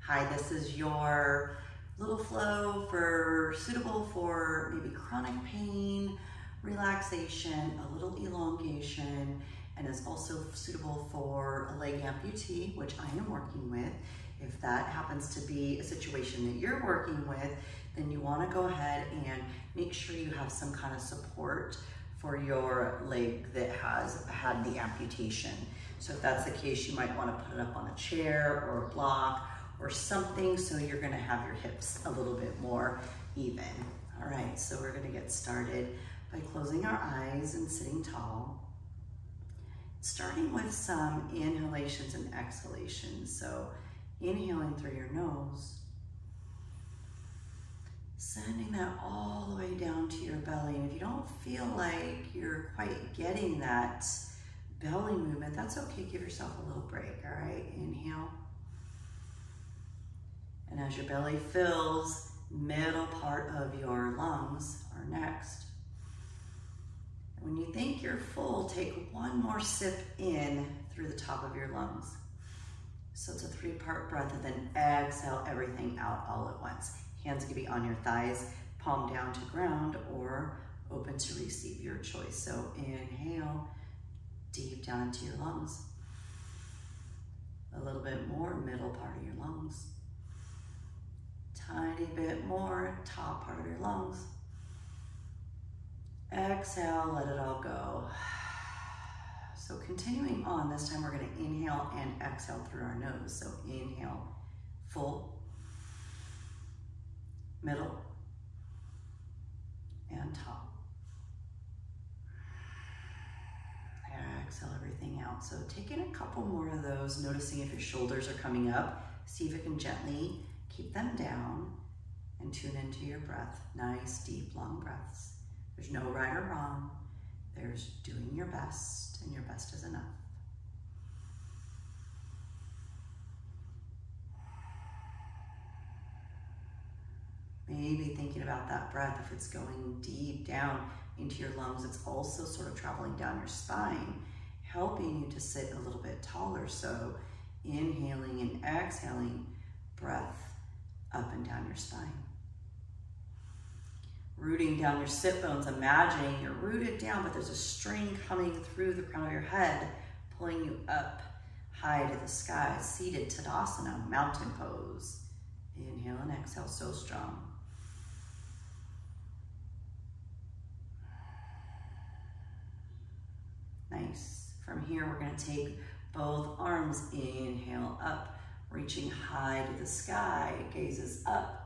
Hi, this is your little flow suitable for maybe chronic pain, relaxation, a little elongation, and is also suitable for a leg amputee, which I am working with. If that happens to be a situation that you're working with, then you want to go ahead and make sure you have some kind of support for your leg that has had the amputation. So if that's the case, you might want to put it up on a chair or a block or something, so you're going to have your hips a little bit more even. All right, so we're going to get started by closing our eyes and sitting tall, starting with some inhalations and exhalations. So inhaling through your nose, sending that all the way down to your belly. And if you don't feel like you're quite getting that belly movement, that's okay. Give yourself a little break, all right? Inhale. And as your belly fills, middle part of your lungs are next. And when you think you're full, take one more sip in through the top of your lungs. So it's a 3-part breath, and then exhale everything out all at once. Hands can be on your thighs, palm down to ground, or open to receive, your choice. So inhale deep down into your lungs. A little bit more, middle part of your lungs. Tiny bit more, top part of your lungs. Exhale, let it all go. So continuing on, this time we're going to inhale and exhale through our nose. So inhale, full, middle, and top. Exhale everything out. So taking a couple more of those, noticing if your shoulders are coming up, see if you can gently keep them down and tune into your breath. Nice, deep, long breaths. There's no right or wrong. There's doing your best, and your best is enough. Maybe thinking about that breath, if it's going deep down into your lungs, it's also sort of traveling down your spine, helping you to sit a little bit taller. So inhaling and exhaling, breath up and down your spine. Rooting down your sit bones, imagining you're rooted down, but there's a string coming through the crown of your head, pulling you up high to the sky. Seated Tadasana, mountain pose. Inhale and exhale, so strong. Nice. From here, we're going to take both arms, inhale up, reaching high to the sky, gazes up.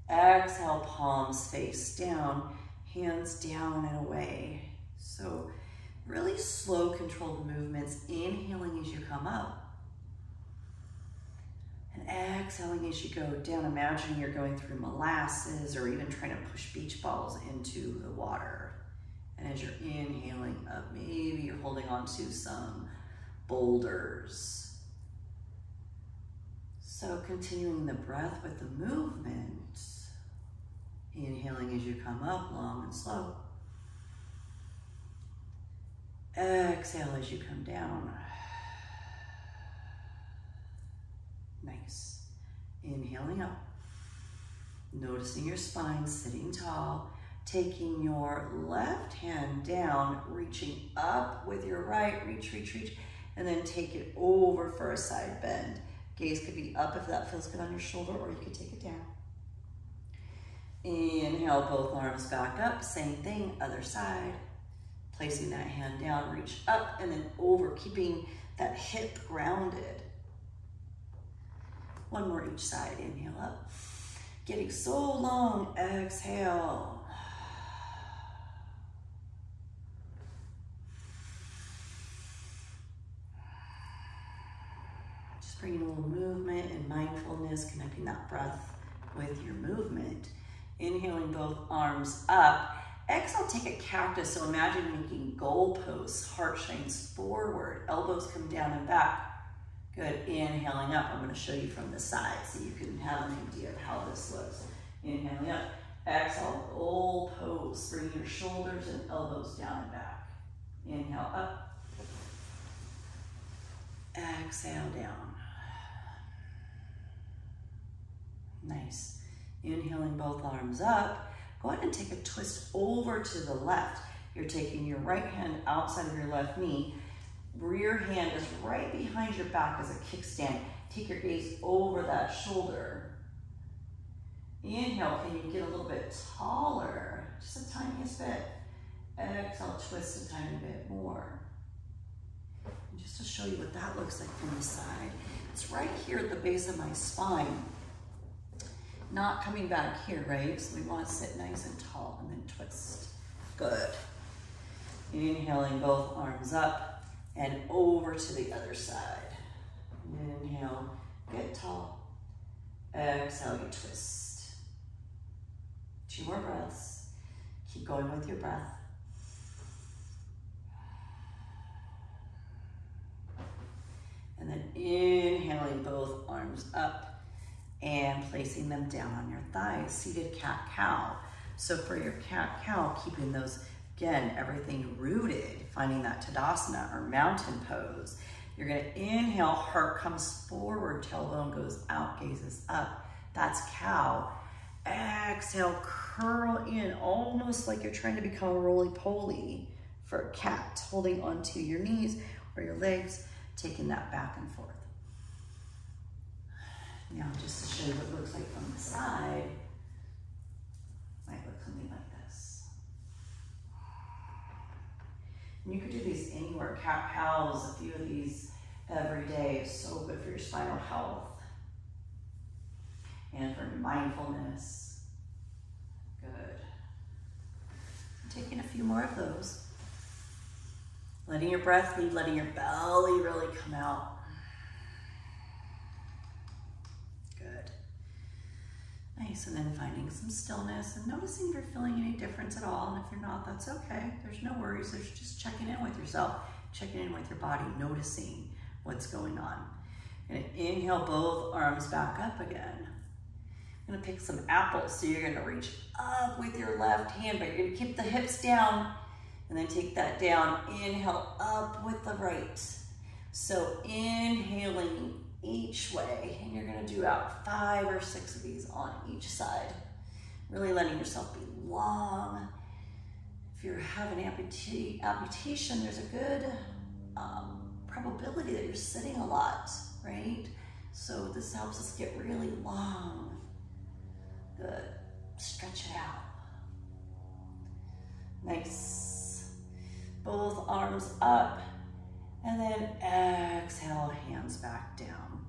Exhale, palms face down, hands down and away. So really slow, controlled movements, inhaling as you come up. And exhaling as you go down, imagining you're going through molasses or even trying to push beach balls into the water. And as you're inhaling up, maybe you're holding on to some boulders. So continuing the breath with the movement. Inhaling as you come up, long and slow. Exhale as you come down. Nice. Inhaling up. Noticing your spine, sitting tall. Taking your left hand down, reaching up with your right, reach, reach, reach, and then take it over for a side bend. Gaze could be up if that feels good on your shoulder, or you could take it down. Inhale, both arms back up, same thing, other side. Placing that hand down, reach up and then over, keeping that hip grounded. One more each side, inhale up. Getting so long, exhale. Just bringing a little movement and mindfulness, connecting that breath with your movement. Inhaling both arms up. Exhale, take a cactus. So imagine making goalposts, heart shines forward, elbows come down and back. Good, inhaling up. I'm going to show you from the side so you can have an idea of how this looks. Inhaling up. Exhale, goalposts. Bring your shoulders and elbows down and back. Inhale up. Exhale down. Nice. Inhaling both arms up. Go ahead and take a twist over to the left. You're taking your right hand outside of your left knee. Rear hand is right behind your back as a kickstand. Take your gaze over that shoulder. Inhale, can you get a little bit taller? Just the tiniest bit. Exhale, twist a tiny bit more. And just to show you what that looks like from the side. It's right here at the base of my spine. Not coming back here, right? So we want to sit nice and tall and then twist. Good. Inhaling both arms up and over to the other side. Inhale, get tall. Exhale, you twist. 2 more breaths. Keep going with your breath. And then inhaling both arms up and placing them down on your thighs, seated cat-cow. So for your cat-cow, keeping those, again, everything rooted, finding that Tadasana or mountain pose. You're gonna inhale, heart comes forward, tailbone goes out, gazes up. That's cow. Exhale, curl in, almost like you're trying to become a roly-poly for a cat, holding onto your knees or your legs, taking that back and forth. Now, just to show you what it looks like from the side, might look something like this. And you could do these anywhere. Cat-cows, a few of these every day is so good for your spinal health and for mindfulness. Good. Taking a few more of those. Letting your breath lead, letting your belly really come out. Good. Nice, and then finding some stillness and noticing if you're feeling any difference at all, and if you're not, that's okay. There's no worries, there's just checking in with yourself, checking in with your body, noticing what's going on. You're gonna inhale both arms back up again. I'm gonna pick some apples, so you're gonna reach up with your left hand, but you're gonna keep the hips down, and then take that down, inhale up with the right. So inhaling each way, and you're gonna do about 5 or 6 of these on each side. Really letting yourself be long. If you're having amputation, there's a good probability that you're sitting a lot, right? So this helps us get really long. Good, stretch it out. Nice. Both arms up, and then exhale, hands back down.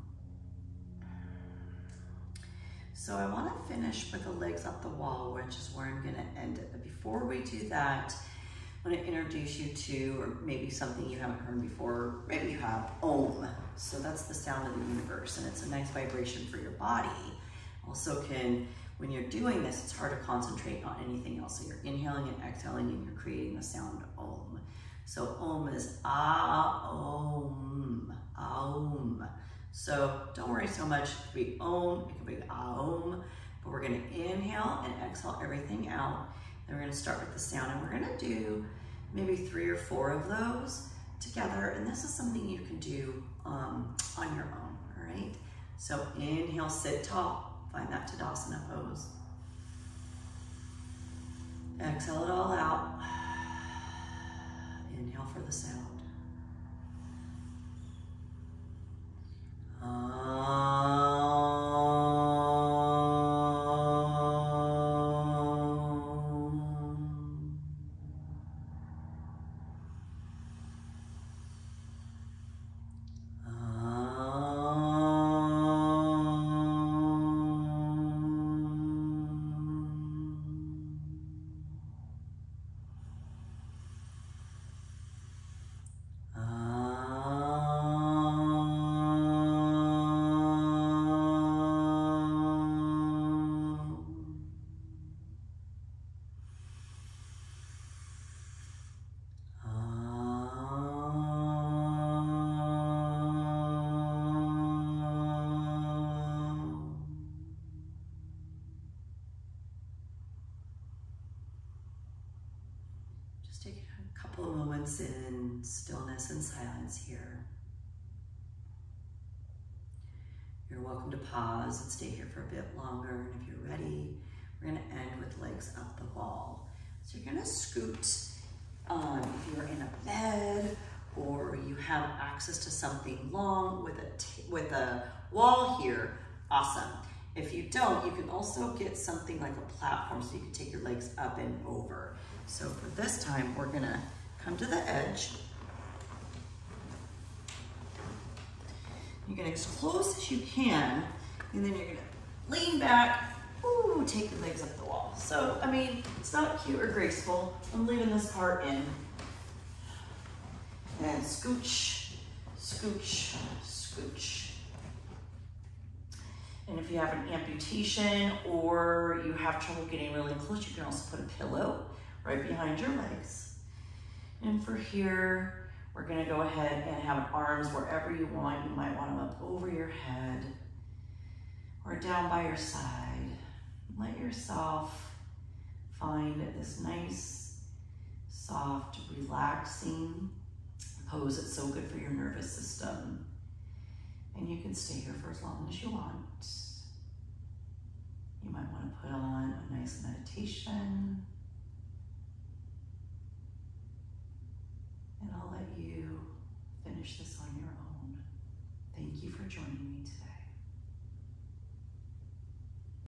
So I want to finish with the legs up the wall, which is where I'm going to end it. But before we do that, I want to introduce you to, or maybe something you haven't heard before, maybe you have, Ohm. So that's the sound of the universe, and it's a nice vibration for your body. Also when you're doing this, it's hard to concentrate on anything else. So you're inhaling and exhaling, and you're creating the sound Ohm. So Ohm is A-Om, A-Om. So don't worry so much. It could be Ohm, it could be A-Om, but we're gonna inhale and exhale everything out. Then we're gonna start with the sound, and we're gonna do maybe 3 or 4 of those together. And this is something you can do on your own, all right? So inhale, sit tall. Find that Tadasana pose. Exhale it all out. Inhale for the sound. Just take a couple of moments in stillness and silence here. You're welcome to pause and stay here for a bit longer. And if you're ready, we're gonna end with legs up the wall. So you're gonna scoot. If you're in a bed or you have access to something long with a wall here, awesome. If you don't, you can also get something like a platform so you can take your legs up and over. So for this time, we're gonna come to the edge. You're gonna as close as you can, and then you're gonna lean back, ooh, take your legs up the wall. So, I mean, it's not cute or graceful. I'm leaving this part in. And scooch, scooch, scooch. And if you have an amputation or you have trouble getting really close, you can also put a pillow right behind your legs. And for here, we're gonna go ahead and have arms wherever you want. You might want them up over your head or down by your side. Let yourself find this nice, soft, relaxing pose. It's so good for your nervous system. And you can stay here for as long as you want. You might want to put on a nice meditation. And I'll let you finish this on your own. Thank you for joining me today.